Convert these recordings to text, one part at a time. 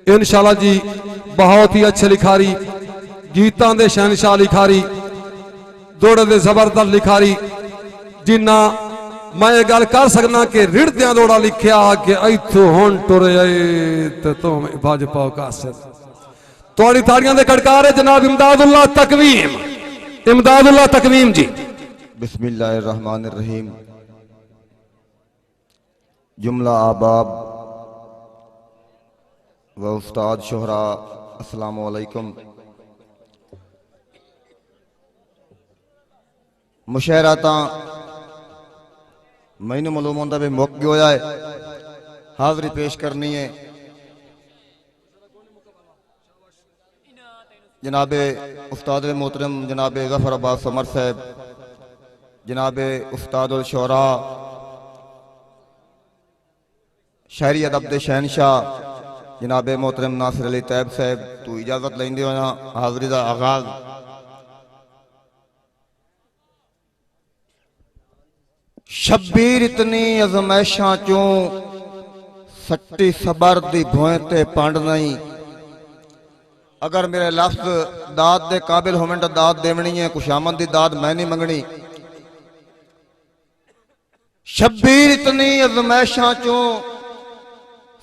इंशाअल्लाह जी बहुत ही अच्छे लिखारी, गीतां दे शहनशाह लिखारी, दौड़े दे जबरदस्त लिखारी, जिन्ना मैं ये गल कर सकना कि रिड़द्या दौड़ा लिखिया कि इथों हुण टुर आए ते तुम भज पाओ कासिर। तुहाडी ताड़ियां दे खड़कार है जनाब इमदादुल्लाह तकवीम, इमदादुल्लाह तकवीम जी। बिस्मिल्लाहिर्रहमानिर्रहीम। जुमला आबाब व उस्ताद शोहरा अस्सलामु अलैकुम। मुशायरा तां मैनू मालूम होंदा भी मुक गया है, हाज़री पेश करनी है जनाबे उस्ताद मोहतरम जनाबे ज़फ़र अब्बास समर साहब, जनाबे उस्ताद शोहरा शायरी अदब दे शहनशाह जनाबे मोहतरम नासिर अली तैयब साहब तू इजाजत लेंदे हो ना हाज़री का आगाज। शब्बीर इतनी अजमैशां चों सट्टी सबर दी भोए ते पंड नहीं। अगर मेरे लफ्ज दाद दे काबिल होवन तो दाद देवनी है, खुशामद दी दाद मैं नहीं मंगनी। शब्बीर इतनी अजमैशां चों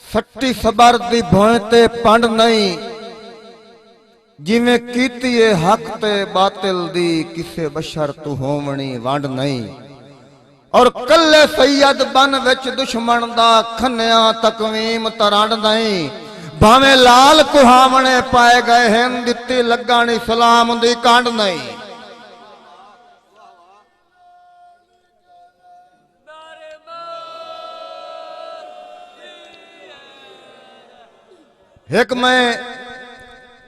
सट्टी सबर दी भोए ते पंड नहीं। जिवें कीती है हक ते बातिल दी किसे बशर तू होवनी वंड नहीं। और कल्ले सैयद बन विच दुश्मन दा खन्या तकवीम तरंड नहीं। भावें लाल कुहावने पाए गए हैं दित्ती लगानी सलाम दी कांड नहीं। एक मैं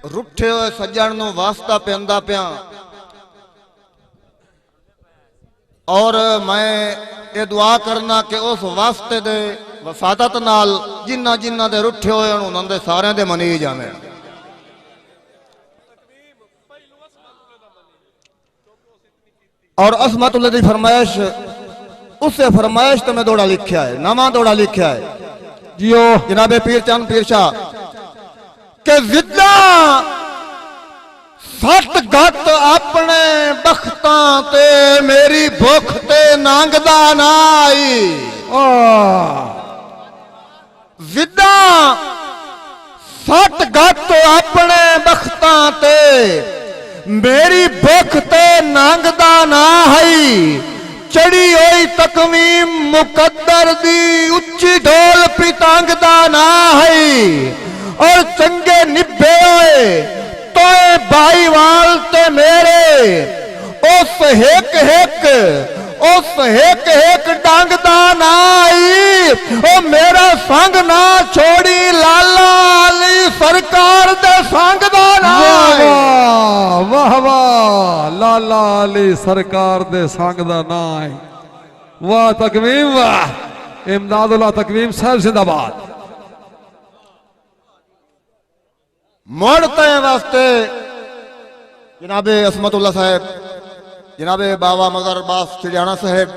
रुठे हुए सज्जन नूं वास्ता पेंदा पिया और मैं ये दुआ करना कि उस वास्ते दे वफादत नाल जिन्ना जिन्ना दे रुठे होए उन्हां दे सारे दे मनी जावे। और असमतुल्लाह दी फरमाइश उससे फरमाइश तो मैं दौड़ा लिखा है, नवा दौड़ा लिखा है जियो जनाबे पीर चंद पीर शाह के जिद्दा सट गत अपने बख्तां ते मेरी भुख ते नांगदा ना आई। जिद्दा सट गत अपने बख्तां ते मेरी भुख ते नांगदा ना आई। चढ़ी हुई तकवीम मुकद्दर दी उच्ची ढोल पितांगदा ना है। और चंगे निभे हुए तोए भाईवाल ते मेरे उस हेक डांगदा ना आई। ओ मेरा संग ना छोड़ी लाला अली सरकार दे संग दा ना। वाह वाह लाला अली सरकार दे संग दा ना। वाह तकवीम वाह। इमदादुल्लाह तकवीम साहब जिंदाबाद। मोड़ते वास्ते जनाबे असमतुल्लाह साहब, जनाबे बाबा मगर अब्बास चिड़ियाना साहब,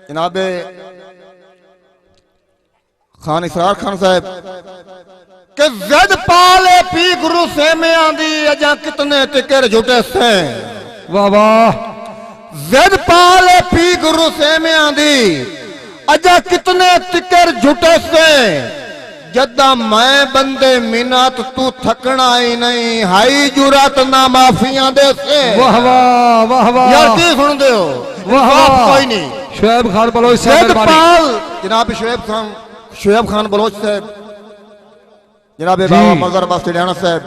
जनाबे खान इसरार खान साहब के जद पाले पी गुरु से में आंदी अजा कितने टिकर झूठे से। वाह वाह। जद पाले पी गुरु से में आंदी अजा कितने टिकर झूठे से। जदा मैं बंदे मिन्नत तू थकना ही नहीं हाई जुरात ना माफिया दे से। वाह वाह वाह वाह। यार की सुन दे हो वाह वाह। कोई नहीं। शुएब खान बलोच साहब जनाब शुएब खान बलोच साहब, जनाबे बाबा मजहर अब्बास चिड़ियाना साहब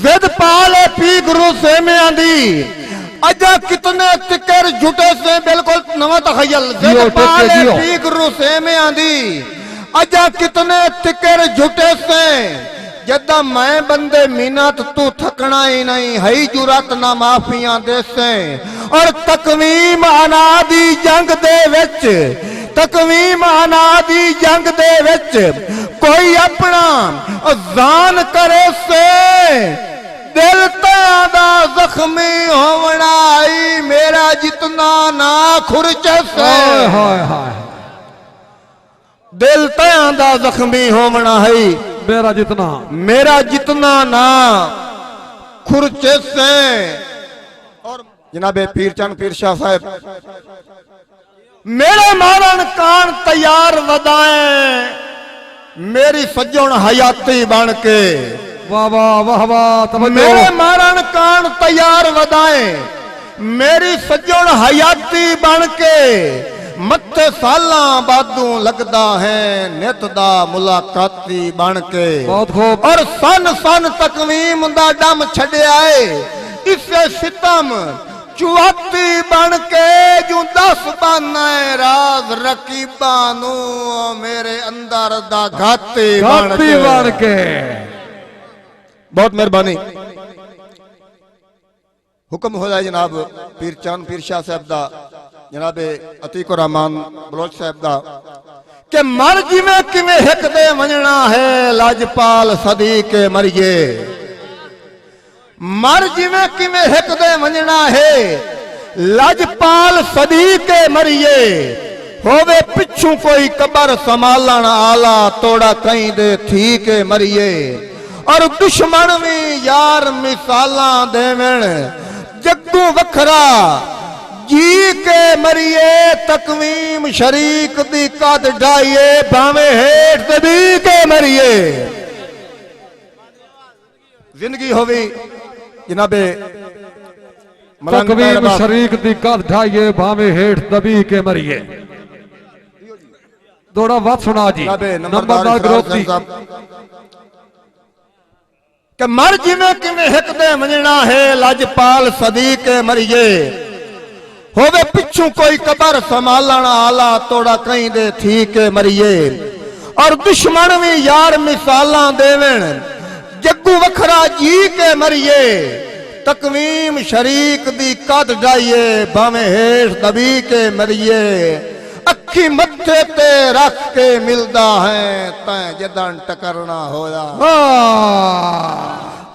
जिद पाले पी गुरु से में आंदी अजा कितने तिकर झूठे से। बिल्कुल नवा तखयल जिद पाले पी गुरु से में आंदी अजा कितने तिकर झूठे से। जदा मैं बंदे मिन्नत तू थकना ही नहीं हई जुरत ना माफिया दे से। और तकवीम अनादी जंग दे विच, तकवीम अनादी जंग दे विच कोई अपना जान करे से। दिल दा जख्मी होवना आई मेरा जितना ना खुरचे से। दिल दा जख्मी होवना है मेरा जितना ना खुरचे से। और जनाबे पीरचंद पीर शाह साहब, मेरे मारन कान तैयार वदाएं मेरी सज्जन हयाती बन के। वाह वाह वाह वाह, मेरे मारन कान तैयार वदाएं मेरी सज्जन हयाती बन के। मत्थे साला बादू लगदा है नित दा मुलाकाती बन के। बहुत खूब। और सन सन तकवीम दा दम छड़िया है इसे सितम चुआती बन के। जू दस बाना राज रकीबा नू मेरे अंदर दा घाती बन के। बहुत मेहरबानी। हुक्म हो जाए जनाब पीरचंद पीर शाह साहब दा, जनाबे अतीक रहमान बलोच साहब दा, के मर जिवें किवें हिक दे वंजना है लाजपाल सदी के मरिए। मर जिवें किवें हिक दे वंजना है लाजपाल सदी के मरिए। होवे पिछू कोई कबर संभालन आला तोड़ा कहीं दे थी के मरिए। और दुश्मन भी यार मिसाला देवण जग्गू वखरा जी के मरिए। तकवीम शरीक दी कद ढाइए भावे हेठ दबी के मरिए। जिंदगी होवी जनाबे तकवीम शरीक दी कद ढाइए भावे हेठ दबी के मरिए। थोड़ा वत सुना जी नंबरदार ग्रुप दी कि मर जिवें किवें हिक दे वंजना है लाजपाल सदी के मरिए। होवे पिछू कोई कबर संभालन आला तोड़ा कहीं दे थी के मरिए। और दुश्मन भी यार मिसाला देवण जग्गू वखरा जी के मरिए। तकवीम शरीक दी कद ढाइए भावे हेठ दबी के मरिए। अखी मत्थे ते रख के मिलदा है तैं जदन टकरना होया।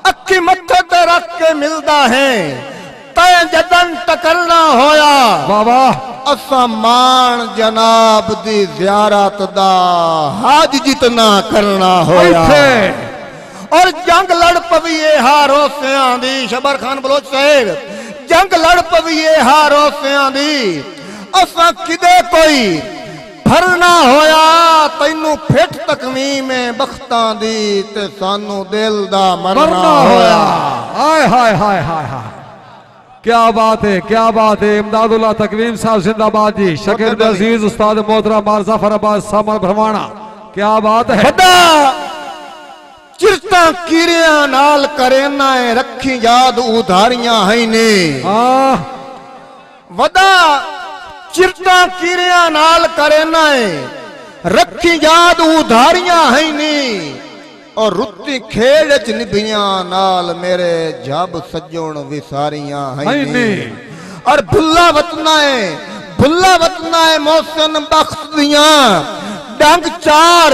अखी मत्थे ते रख के मिलदा है तैं जदन टकरना होया। बाबा असा मान जनाब दी ज़ियारत दा हज जितना करना होया। और जंग लड़ पवीए हारो सियां दी। शबर खान बलोच साहब, जंग लड़ पवीए हारो सियां दी। असा किदे कोई फरना होया तैनू फिट तकवीम बख्तां दी ते सानू दिल दा मरना होया। हाय हाय हाय हाय हाय, क्या बात है क्या बात है। इमदादुल्लाह तकवीम साहब जिंदाबाद जी। शकीर अजीज उस्ताद मोहतरम जाफर अब्बास सामर भरवाना, क्या बात है। चिरता कीरिया नाल करेना है रखी याद उधारियां है ने। वदा चिरता कीरिया नाल करेना है रखी याद उधारियां है नी। और रुत्ती खेड़ च निभियां नाल मेरे जब सज्जण विसारियां है नी। और भुल्ला वतना है मोहसिन बख्श दियां डंग चार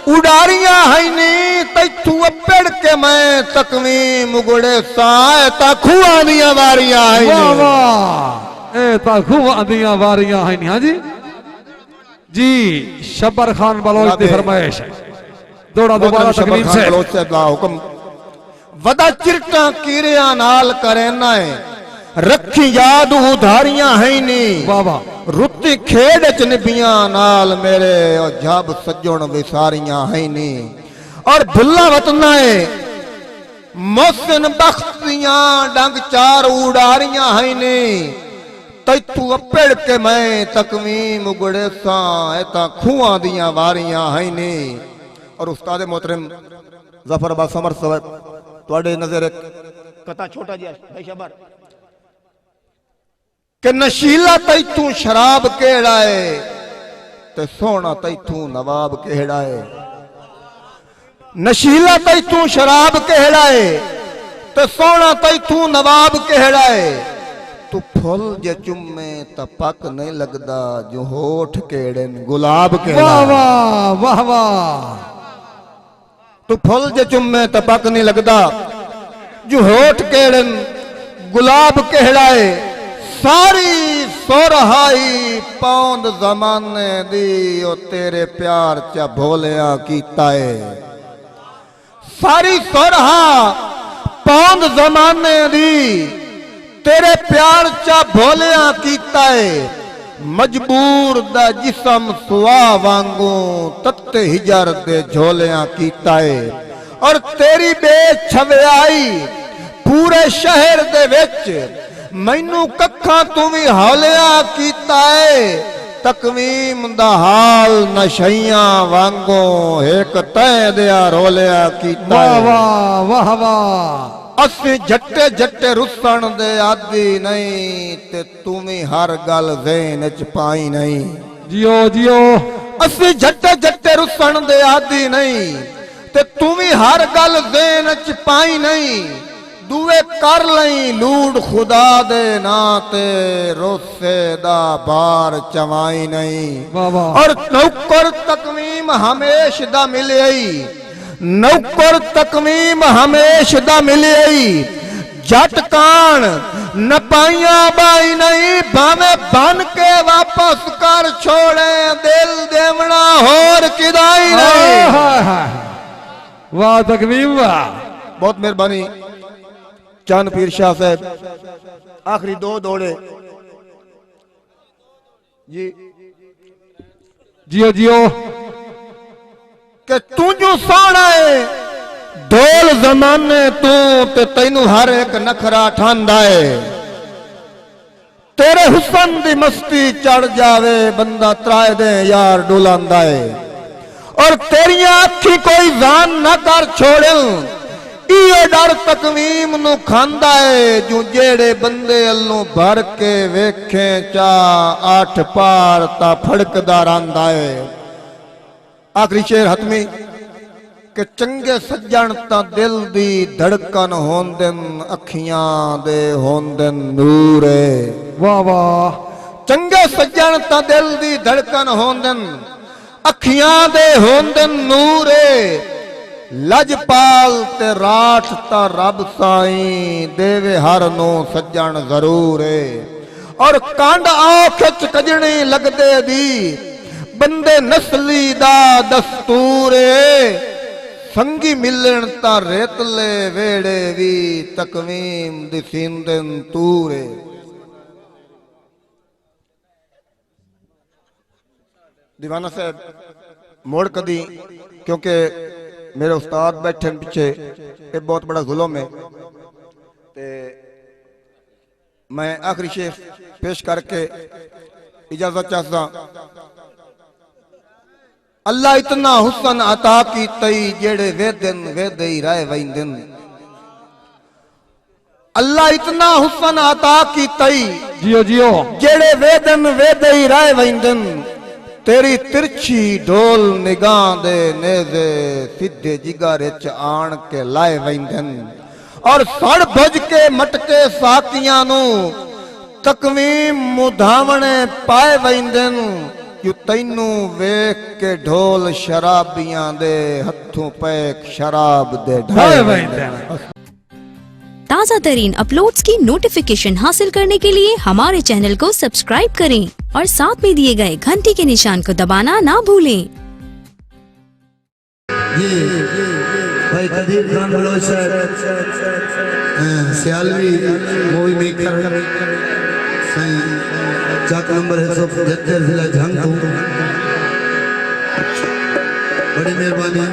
उडारियां है नी। तैथू अपेड़ के मैं तकवीम मुगड़े साए ता खुआ दियां वारियां है नी। वाह वाह, ए ता खुआ दियां वारियां है नी। हां जी जी। शबर खान बलोच दी फरमाइश है। दौड़ा दोबारा तकवीम से हुक्म। वदा चिरटा कीरिया नाल करेना है रखी याद उधारियां है नी। बाबा रुत्ती खेड़ च निभियां नाल मेरे और जब सज्जण विसारियां है नी। और भुल्ला वतना है मोहसिन बख्श दियां डंग चार उडारियां है नी। तैथू अपेड़ के मैं तकवीम उगड़े सा एता खुआ दियां वारियां है नी। और उस्ताद मोहतरम जाफर अब्बास समर साहब तुहाडे नजर कथा छोटा जिहा भाई शबर कि नशीला तैथू शराब केड़ा है ते सोना तैथू नवाब केड़ा है। नशीला तैथू शराब केड़ा है ते सोना तैथू नवाब केड़ा है। तू फुल जे चुम्मे त पक नहीं लगदा जो होठ केड़े गुलाब केड़ा। वाह वाह वाह वाह। तू फुल जे चुम्मे त पक नहीं लगदा जो होठ केड़े गुलाब केड़ा है। सारी सोरहाई पौंद जमाने दी ओ तेरे प्यार च भोलिया कीता है। सारी सुरहा पौंद जमाने दी तेरे प्यार चा भोलिया कीता है मजबूर दा जिसम सुआ वांगू तत्ते हिजर दे झोलिया कीता है और तेरी बेछव्याई पूरे शहर दे विच मैनू कखा तू भी हौलिया कीता है तकवीम दा हाल नशइयां वांगू एक तय दिया रोलिया कीता है वाह वाह वाह असी जट्टे जट्टे रुसन दे आदि नहीं ते तुम्ही हर गल ज़हन च पाई नहीं जियो जियो असी जट्टे जट्टे रुसन दे आदि नहीं ते तुम्ही हर गल ज़हन च पाई नहीं दुए कर लई लूट खुदा दे ना ते रोसे दा बार चवाई नहीं वाह वाह और नौकर तकवीम हमेश दा मिले नौकर तकवीम हमेश दा मिले जट कान न पाइया बाई नहीं भावे बन के वापस कर छोड़े दिल देवना होर किदाई नहीं वाह तकवीम वाह बहुत मेहरबानी चंद पीर शाह साहब आखिरी दो दौड़े जी जियो जियो कि तू जो सोना है ढोल जमाने तू ते तैनू हर एक नखरा ठांदा है तेरे हुस्न दी मस्ती चढ़ जावे बंदा त्राए दे यार डुलांदा है और तेरियां अखी कोई जान ना कर छोड़े इयो डर तकवीम नु खांदा है जो जेड़े बंदे अल्लों भर के वेखे चा आठ पार ता फड़कदा रंदा है आखिरी शेर हतमी कि चंगे सज्जन ता दिल दी धड़कन होंदन अखियां दे होंदन नूर वाह वाह चंगे सज्जन ता दिल दी धड़कन होंदन अखियां दे होंदन नूर लजपाल ते राठ ता रब साई देवे हर नो सज्जन जरूर और कांड आँख च कजनी लगदे दी बंदे नस्ली दा दस्तूर संगी मिलन ता रेतले वेड़े भी तकवीम दी सींदन तूरे दीवाना साहब मोड़ कदी क्योंकि मेरे उस्ताद बैठे पीछे ये बहुत बड़ा जुल्म है ते मैं आखिरी शेर पेश करके इजाजत चाहता अल्लाह इतना हुस्न अता की तई जेड़े वेदन वेदे ही रह वंदन अल्लाह इतना हुस्न अता की तई जियो जियो जेड़े वेदन वेदे ही रह वंदन तेरी तिरछी ढोल निगाह दे नेज़े सीधे जिगर च आन के लाए वंदन और सड़ भज के मटके साकियां नु तकवीम मुधावणे पाए वंदन कि तैनू वेख के ढोल शराबियां दे हथों पैक शराब दे ढाए वंदन ताज़ा तरीन अपलोड्स की नोटिफिकेशन हासिल करने के लिए हमारे चैनल को सब्सक्राइब करें और साथ में दिए गए घंटी के निशान को दबाना ना भूलें। ये भाई कदीर खान बलोच सियालवी मूवी मेकर सही चाक नंबर 175 जिला झांगू बड़ी मेहरबानी।